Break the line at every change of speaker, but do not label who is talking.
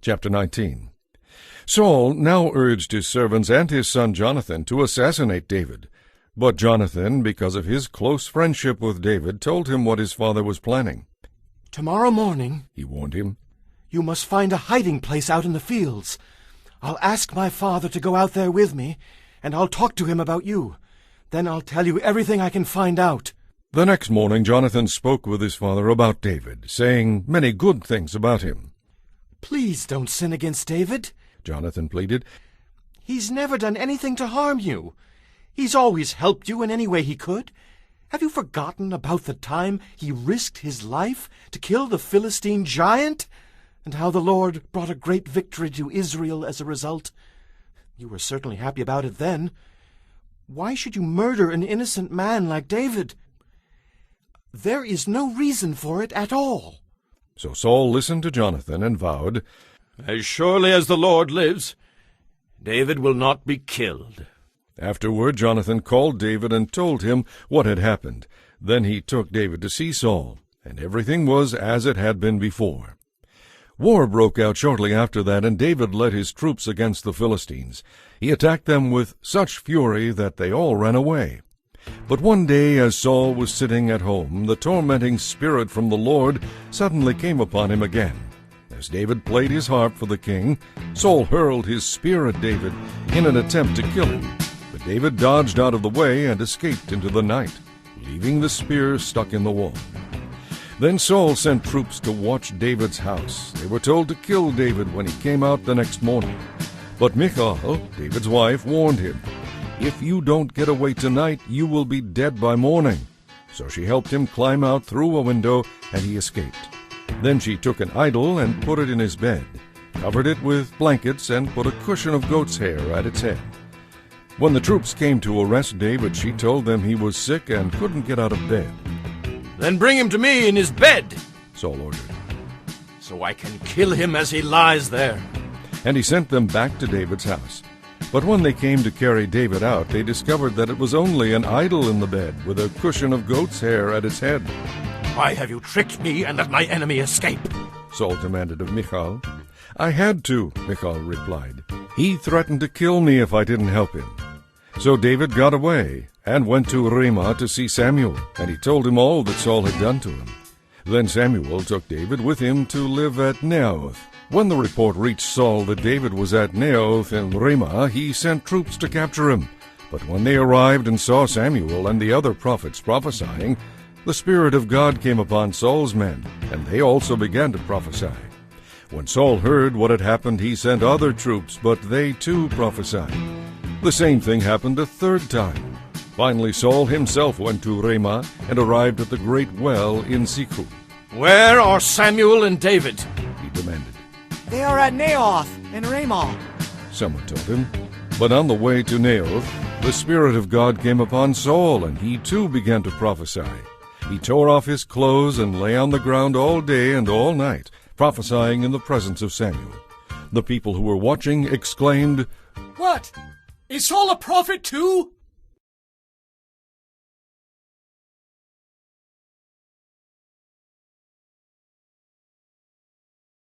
Chapter 19. Saul now urged his servants and his son Jonathan to assassinate David. But Jonathan, because of his close friendship with David, told him what his father was planning.
"Tomorrow morning,"
he warned him,
"you must find a hiding place out in the fields. I'll ask my father to go out there with me, and I'll talk to him about you. Then I'll tell you everything I can find out."
The next morning Jonathan spoke with his father about David, saying many good things about him.
"Please don't sin against David,"
Jonathan pleaded.
"He's never done anything to harm you. He's always helped you in any way he could. Have you forgotten about the time he risked his life to kill the Philistine giant, and how the Lord brought a great victory to Israel as a result? You were certainly happy about it then. Why should you murder an innocent man like David? There is no reason for it at all."
So Saul listened to Jonathan and vowed,
"As surely as the Lord lives, David will not be killed."
Afterward Jonathan called David and told him what had happened. Then he took David to see Saul, and everything was as it had been before. War broke out shortly after that, and David led his troops against the Philistines. He attacked them with such fury that they all ran away. But one day, as Saul was sitting at home, the tormenting spirit from the Lord suddenly came upon him again. As David played his harp for the king, Saul hurled his spear at David in an attempt to kill him. But David dodged out of the way and escaped into the night, leaving the spear stuck in the wall. Then Saul sent troops to watch David's house. They were told to kill David when he came out the next morning. But Michal, David's wife, warned him, "If you don't get away tonight, you will be dead by morning." So she helped him climb out through a window, and he escaped. Then she took an idol and put it in his bed, covered it with blankets, and put a cushion of goat's hair at its head. When the troops came to arrest David, she told them he was sick and couldn't get out of bed.
"Then bring him to me in his bed,"
Saul ordered.
"so I can kill him as he lies there."
And he sent them back to David's house. But when they came to carry David out, they discovered that it was only an idol in the bed, with a cushion of goat's hair at its head.
"Why have you tricked me and let my enemy escape?"
Saul demanded of Michal. "I had to," Michal replied. "He threatened to kill me if I didn't help him." So David got away and went to Ramah to see Samuel, and he told him all that Saul had done to him. Then Samuel took David with him to live at Naioth. When the report reached Saul that David was at Naioth in Ramah, he sent troops to capture him. But when they arrived and saw Samuel and the other prophets prophesying, the Spirit of God came upon Saul's men, and they also began to prophesy. When Saul heard what had happened, he sent other troops, but they too prophesied. The same thing happened a third time. Finally Saul himself went to Ramah and arrived at the great well in Siku.
"Where are Samuel and David?"
he demanded.
"They are at Naioth in Ramah,"
someone told him. But on the way to Naioth, the Spirit of God came upon Saul, and he too began to prophesy. He tore off his clothes and lay on the ground all day and all night, prophesying in the presence of Samuel. The people who were watching exclaimed,
"What? Is Saul a prophet too?"